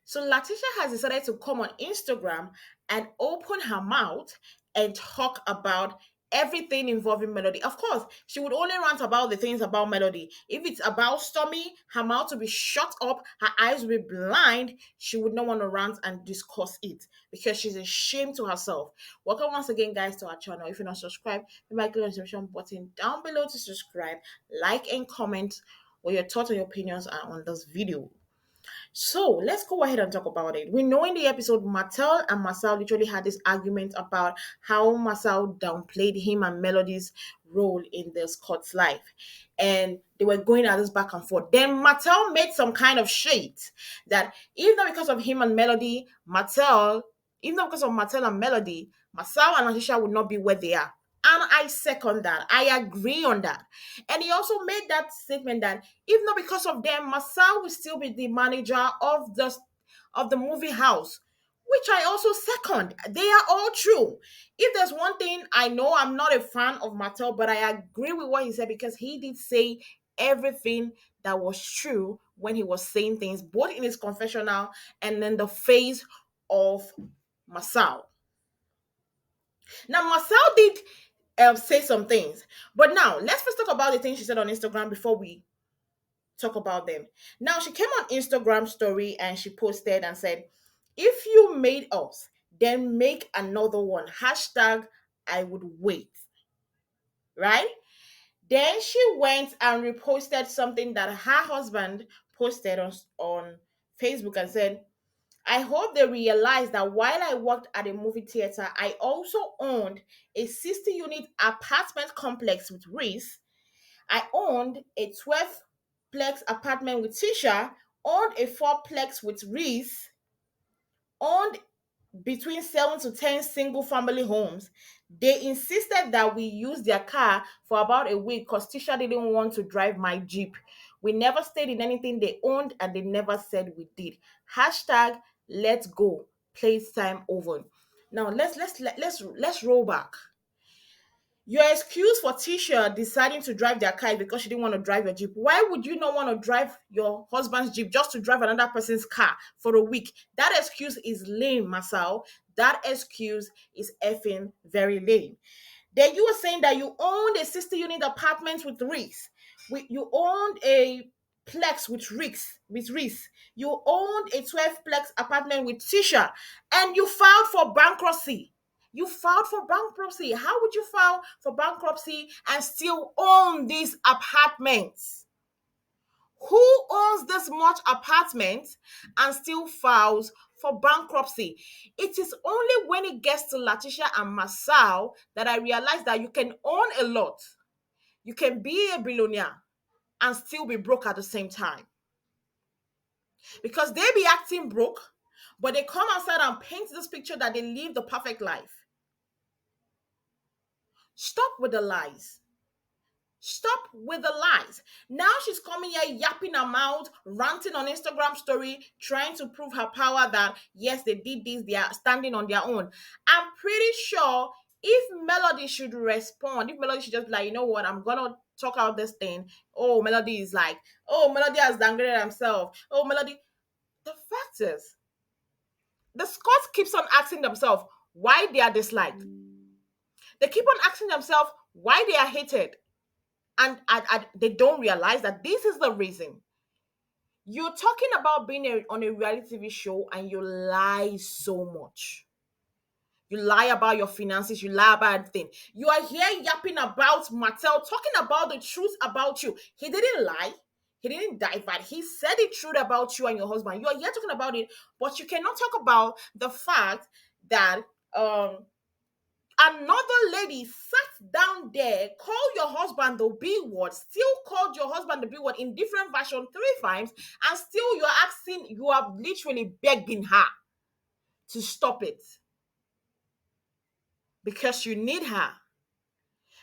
So Latisha has decided to come on Instagram and open her mouth and talk about everything involving Melody. Of course, she would only rant about the things about Melody. If it's about Stormy, her mouth will be shut up, her eyes will be blind. She would not want to rant and discuss it because she's ashamed to herself. Welcome once again, guys, to our channel. If you're not subscribed, remember click on the subscription button down below to subscribe, like, and comment what your thoughts and your opinions are on this video. So let's go ahead and talk about it. We know in the episode, Martell and Marcel literally had this argument about how Marcel downplayed him and Melody's role in the Scott's life. And they were going at this back and forth. Then Martell made some kind of shade that even though because of him and Melody, even though because of Martell and Melody, Marcel and Latisha would not be where they are. And I second that. I agree on that. And he also made that statement that even though because of them, Masao will still be the manager of the movie house, which I also second. They are all true. If there's one thing I know, I'm not a fan of Mattel, but I agree with what he said because he did say everything that was true when he was saying things, both in his confessional and in the face of Masao. Now, Masao did say some things, but now let's first talk about the things she said on Instagram before we talk about them. Now, she came on Instagram story and she posted and said, if you made us, then make another one. Hashtag I would wait. Right? Then she went and reposted something that her husband posted on Facebook and said, I hope they realize that while I worked at a movie theater, I also owned a 60 unit apartment complex with Reese. I owned a 12-plex apartment with Tisha, owned a 4-plex with Reese, owned between 7 to 10 single family homes. They insisted that we use their car for about a week because Tisha didn't want to drive my Jeep. We never stayed in anything they owned and they never said we did. Hashtag let's go. Playtime over. Now let's roll back. Your excuse for Tisha deciding to drive their car is because she didn't want to drive your Jeep. Why would you not want to drive your husband's Jeep just to drive another person's car for a week? That excuse is lame, Masao. That excuse is effing very lame. Then you were saying that you owned a 60-unit apartment with Reese. You owned a plex with Reese. You owned a 12-plex apartment with Tisha. And you filed for bankruptcy. You filed for bankruptcy. How would you file for bankruptcy and still own these apartments? Who owns this much apartment and still files for bankruptcy? It is only when it gets to Latisha and Masao that I realize that you can own a lot. You can be a billionaire and still be broke at the same time. Because they be acting broke, but they come outside and paint this picture that they live the perfect life. Stop with the lies. Stop with the lies. Now she's coming here yapping her mouth, ranting on Instagram story, trying to prove her power that yes, they did this, they are standing on their own. I'm pretty sure if Melody should respond, if Melody should just be like, you know what, I'm gonna talk out this thing. Oh, Melody is like, oh, Melody has downgraded himself. Oh, Melody. The fact is, the Scots keeps on asking themselves why they are disliked. They keep on asking themselves why they are hated. And they don't realize that this is the reason. You're talking about being on a reality TV show and you lie so much. You lie about your finances, you lie about everything. You are here yapping about Mattel, talking about the truth about you. He didn't lie. He didn't divert. He said the truth about you and your husband. You are here talking about it, but you cannot talk about the fact that another lady sat down there, called your husband the B word, still called your husband the B word in different version 3 times, and still you are literally begging her to stop it. Because you need her.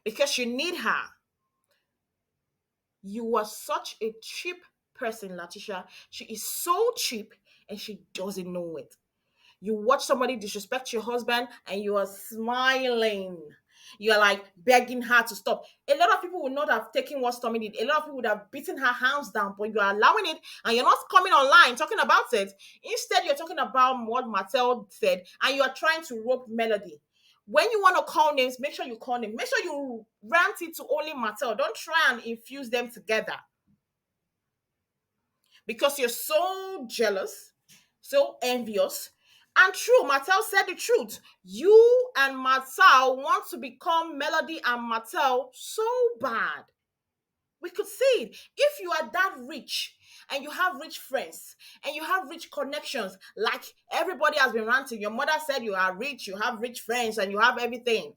Because you need her. You are such a cheap person, Latisha. She is so cheap and she doesn't know it. You watch somebody disrespect your husband and you are smiling. You're like begging her to stop. A lot of people would not have taken what Stormy did. A lot of people would have beaten her hands down, but you are allowing it and you're not coming online talking about it. Instead, you're talking about what Martell said and you are trying to rope Melody. When you want to call names, make sure you call names. Make sure you rant it to only Martell. Don't try and infuse them together because you're so jealous, so envious. And true, Mattel said the truth. You and Mattel want to become Melody and Mattel so bad. We could see it. If you are that rich and you have rich friends and you have rich connections, like everybody has been ranting, your mother said you are rich, you have rich friends, and you have everything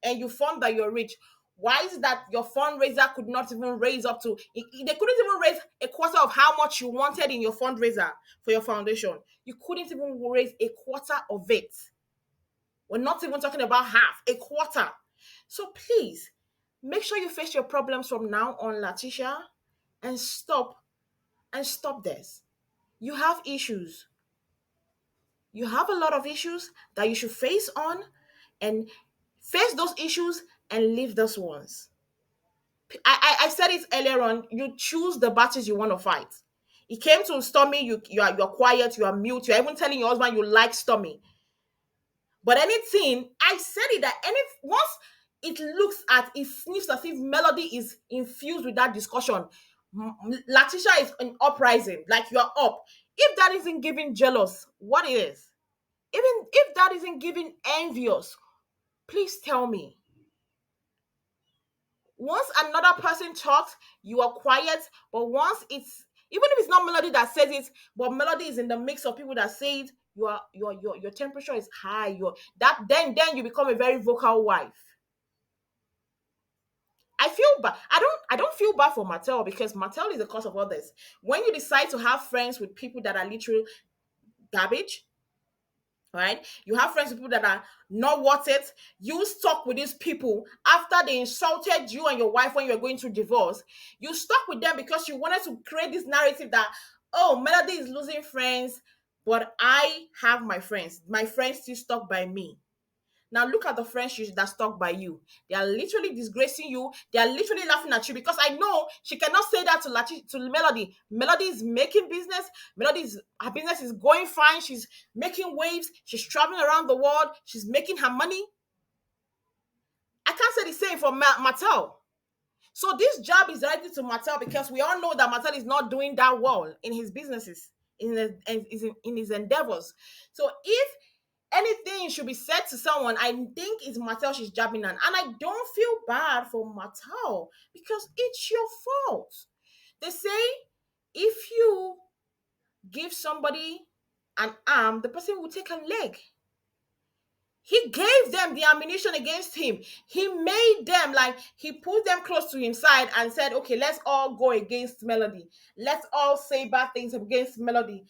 and you found that you're rich. Why is it that your fundraiser could not even raise up to, they couldn't even raise a quarter of how much you wanted in your fundraiser for your foundation? You couldn't even raise a quarter of it. We're not even talking about half, a quarter. So please, make sure you face your problems from now on, Latisha, and stop this. You have issues. You have a lot of issues that you should face on and face those issues and leave those ones. I said it earlier on. You choose the battles you want to fight. It came to Stormy. You're quiet. You are mute. You're even telling your husband you like Stormy. But anything I said it that any once it looks at it sniffs as if Melody is infused with that discussion. Latisha is an uprising, like you're up. If that isn't giving jealous, what is? Even if that isn't giving envious, please tell me. Once another person talks, you are quiet. But once it's even if it's not Melody that says it, but Melody is in the mix of people that say it, your temperature is high. Your that then you become a very vocal wife. I feel bad. I don't feel bad for Mattel because Mattel is the cause of all this. When you decide to have friends with people that are literal garbage, right? You have friends with people that are not worth it. You stuck with these people after they insulted you and your wife when you were going through divorce. You stuck with them because you wanted to create this narrative that, oh, Melody is losing friends, but I have my friends. My friends still stuck by me. Now look at the friends that stuck by you. They are literally disgracing you. They are literally laughing at you because I know she cannot say that to Melody. Melody is making business. Her business is going fine. She's making waves. She's traveling around the world. She's making her money. I can't say the same for Mattel. So this job is directed to Mattel because we all know that Mattel is not doing that well in his businesses, in his endeavors. So if anything should be said to someone, I think it's Mattel she's jabbing on. And I don't feel bad for Mattel because it's your fault. They say if you give somebody an arm, the person will take a leg. He gave them the ammunition against him. He made them like he put them close to his side and said, okay, let's all go against Melody. Let's all say bad things against Melody.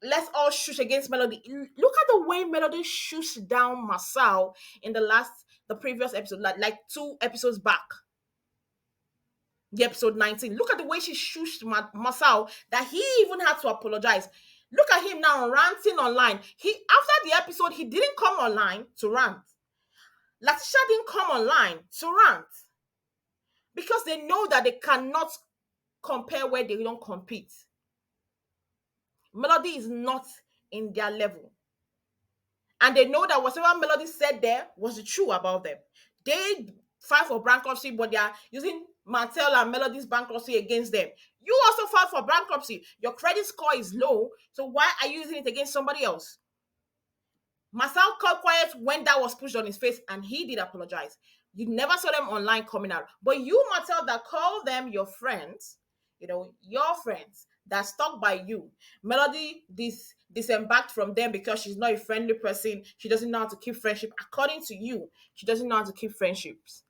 Let's all shush against Melody. Look at the way Melody shushed down Masao in the previous episode, like 2 episodes back. The episode 19. Look at the way she shushed Masao that he even had to apologize. Look at him now ranting online. After the episode, he didn't come online to rant. Latisha didn't come online to rant because they know that they cannot compare where they don't compete. Melody is not in their level. And they know that whatever Melody said there was the truth about them. They filed for bankruptcy, but they are using Martell and Melody's bankruptcy against them. You also filed for bankruptcy. Your credit score is low, so why are you using it against somebody else? Marcel kept quiet when that was pushed on his face, and he did apologize. You never saw them online coming out. But you, Martell, that call them your friends, your friends that stuck by you. Melody disembarked from them because she's not a friendly person. She doesn't know how to keep friendship. According to you, she doesn't know how to keep friendships.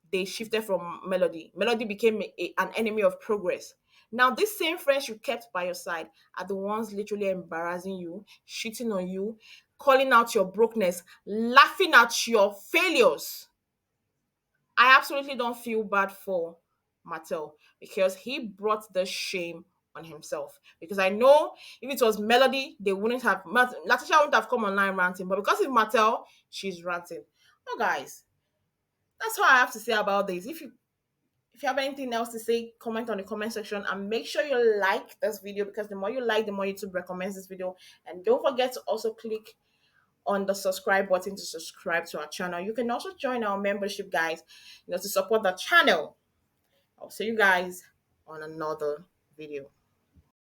They shifted from Melody. Melody became an enemy of progress. Now, these same friends you kept by your side are the ones literally embarrassing you, shitting on you, calling out your brokenness, laughing at your failures. I absolutely don't feel bad for Mattel because he brought the shame on himself. Because I know if it was Melody, they wouldn't have, Latisha wouldn't have come online ranting. But because it's Mattel, she's ranting. Oh, guys, that's all I have to say about this. If you have anything else to say, comment on the comment section and make sure you like this video, because the more you like, the more YouTube recommends this video. And don't forget to also click on the subscribe button to subscribe to our channel. You can also join our membership, guys, to support the channel. I'll see you guys on another video.